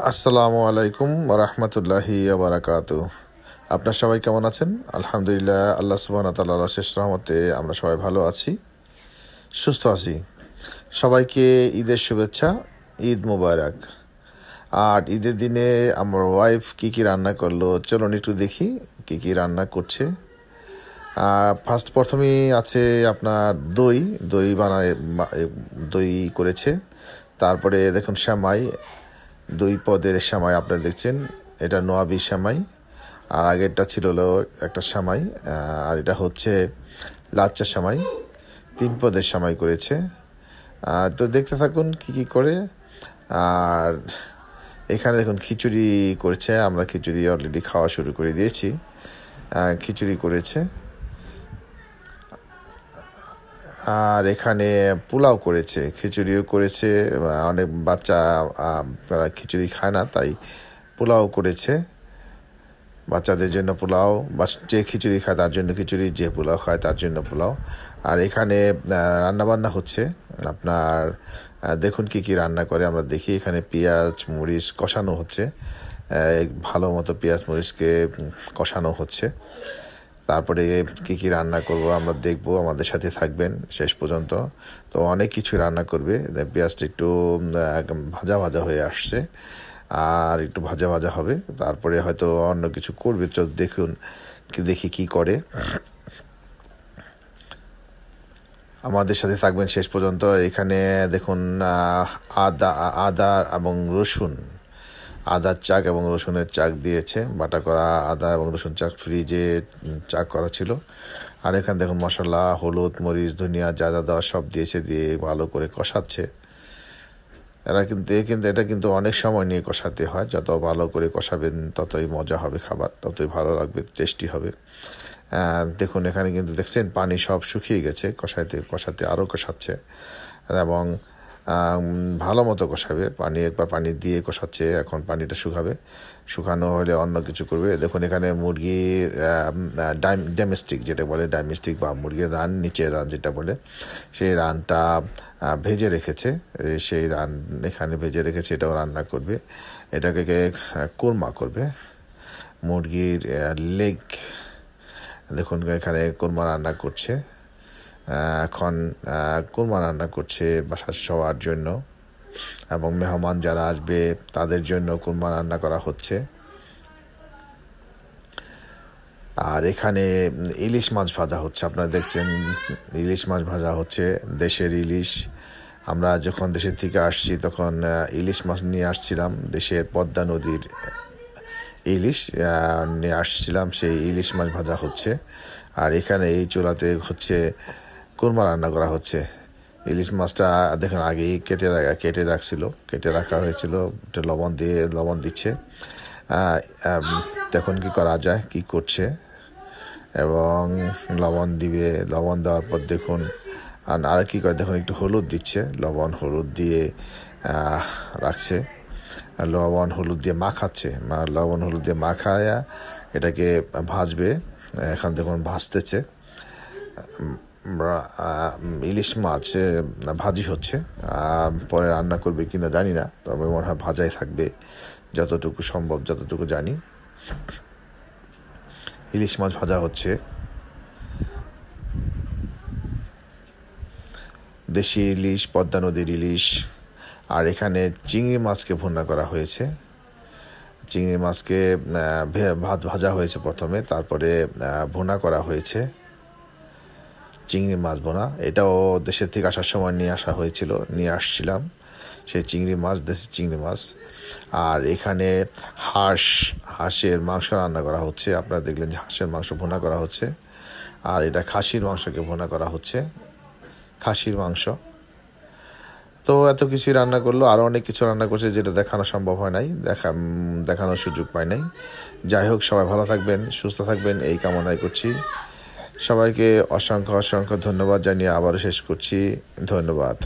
আসসালামু আলাইকুম ওরহমতুল্লাহি বারাকাতু। আপনার সবাই কেমন আছেন? আলহামদুলিল্লাহ, আল্লাহ সুবহানাহু ওয়া তাআলার শেষ রহমতে আমরা সবাই ভালো আছি, সুস্থ আছি। সবাইকে ঈদের শুভেচ্ছা, ঈদ মুবারক। আর ঈদের দিনে আমার ওয়াইফ কি কি রান্না করলো চলুন একটু দেখি কি কি রান্না করছে। প্রথমেই আছে আপনার দই দই বানায় দই করেছে। তারপরে দেখুন সেমাই, 2 পদের সেমাই আপনারা দেখছেন, এটা নোয়াবি সেমাই। আর আগেরটা ছিল হলো একটা সেমাই, আর এটা হচ্ছে লাচ্চা সেমাই। 3 পদের সেমাই করেছে। তো দেখতে থাকুন কি কি করে। আর এখানে দেখুন খিচুড়ি করেছে, আমরা খিচুড়ি অলরেডি খাওয়া শুরু করে দিয়েছি। খিচুড়ি করেছে। আর এখানে পোলাও করেছে, খিচুড়িও করেছে। অনেক বাচ্চা তারা খিচুড়ি খায় না, তাই পোলাও করেছে। বাচ্চাদের জন্য পোলাও, বা যে খিচুড়ি খায় তার জন্য খিচুড়ি, যে পোলাও খায় তার জন্য পোলাও। আর এখানে রান্নাবান্না হচ্ছে আপনার। দেখুন কি কি রান্না করে আমরা দেখি। এখানে পেঁয়াজ মরিচ কষানো হচ্ছে, ভালো মতো পেঁয়াজ মরিচকে কষানো হচ্ছে। তারপরে কি কি রান্না করব আমরা দেখব, আমাদের সাথে থাকবেন শেষ পর্যন্ত। তো অনেক কিছু রান্না করবে। পেঁয়াজটা একটু ভাজা ভাজা হয়ে আসছে, আর একটু ভাজা ভাজা হবে, তারপরে হয়তো অন্য কিছু করবে। দেখুন দেখি কি করে। আমাদের সাথে থাকবেন শেষ পর্যন্ত। এখানে দেখুন আদা আদা এবং রসুন, আদার চাক এবং রসুনের চাক দিয়েছে, বাটা করা আদা এবং রসুন চাক ফ্রিজে চাক করা ছিল। আর এখানে দেখুন মশলা, হলুদ মরিচ ধনিয়া যা যা দেওয়া সব দিয়েছে, দিয়ে ভালো করে কষাচ্ছে। এটা কিন্তু অনেক সময় নিয়ে কষাতে হয়। যত ভালো করে কষাবেন ততই মজা হবে, খাবার ততই ভালো লাগবে, টেস্টি হবে। দেখুন এখানে কিন্তু দেখছেন পানি সব শুকিয়ে গেছে, কষাতে কষাতে আরও কষাচ্ছে এবং ভালো মতো কষাবে। একবার পানি দিয়ে কষাচ্ছে, এখন পানিটা শুকাবে। শুকানো হলে অন্য কিছু করবে। দেখুন এখানে মুরগির ডোমেস্টিক যেটা বলে, ডাইমেস্টিক বা মুরগির রান, নিচের রান যেটা বলে, সেই রানটা ভেজে রেখেছে। সেই রান এখানে ভেজে রেখেছে, এটাও রান্না করবে। এটাকে কোরমা করবে, মুরগির লেগ। দেখুন এখানে কোরমা রান্না করছে। এখন কোরমা রান্না করছে বাসার সবার জন্য, এবং মেহমান যারা আসবে তাদের জন্য কোরমা রান্না করা হচ্ছে। আর এখানে ইলিশ মাছ ভাজা হচ্ছে, আপনারা দেখছেন ইলিশ মাছ ভাজা হচ্ছে, দেশের ইলিশ। আমরা যখন দেশের থেকে আসছি তখন ইলিশ মাছ নিয়ে আসছিলাম, দেশের পদ্মা নদীর ইলিশ নিয়ে আসছিলাম, সেই ইলিশ মাছ ভাজা হচ্ছে। আর এখানে এই চুলাতে হচ্ছে কোরমা রান্না করা হচ্ছে। ইলিশ মাছটা দেখুন আগেই কেটে রাখা হয়েছিল, লবণ দিচ্ছে। দেখুন কি করা যায়, কি করছে, এবং লবণ দিবে। লবণ দেওয়ার পর দেখুন আর কি করে, দেখুন একটু হলুদ দিচ্ছে, হলুদ দিয়ে রাখছে, লবণ হলুদ দিয়ে মাখাচ্ছে। লবণ হলুদ দিয়ে মাখায়া এটাকে ভাজবে। এখন দেখুন ভাজতেছে। ইলিশ মাছ ভাজি হচ্ছে, পরে রান্না করবে কিনা জানি না, তবে মনে হয় ভাজাই থাকবে যতটুকু সম্ভব, যতটুকু জানি। ইলিশ মাছ ভাজা হচ্ছে, দেশি ইলিশ, পদ্মা নদীর ইলিশ। আর এখানে চিংড়ি মাছকে ভুনা করা হয়েছে। চিংড়ি মাছকে ভাজা হয়েছে প্রথমে, তারপরে ভুনা করা হয়েছে। চিংড়ি মাছ ভুনা, এটাও দেশের থেকে আসার সময় নিয়ে আসছিলাম সেই চিংড়ি মাছ, দেশি চিংড়ি মাছ। আর এখানে হাঁসের মাংস রান্না করা হচ্ছে। আপনারা দেখলেন যে হাঁসের মাংস ভুনা করা হচ্ছে। আর এটা খাসির মাংসকে ভুনা করা হচ্ছে, খাসির মাংস। তো এত কিছুই রান্না করলো, আরও অনেক কিছু রান্না করছে যেটা দেখানো সম্ভব হয় নাই, দেখানোর সুযোগ পাই নাই। যাই হোক, সবাই ভালো থাকবেন, সুস্থ থাকবেন, এই কামনাই করছি। সবাইকে অসংখ্য অসংখ্য ধন্যবাদ জানিয়ে আবারও শেষ করছি। ধন্যবাদ।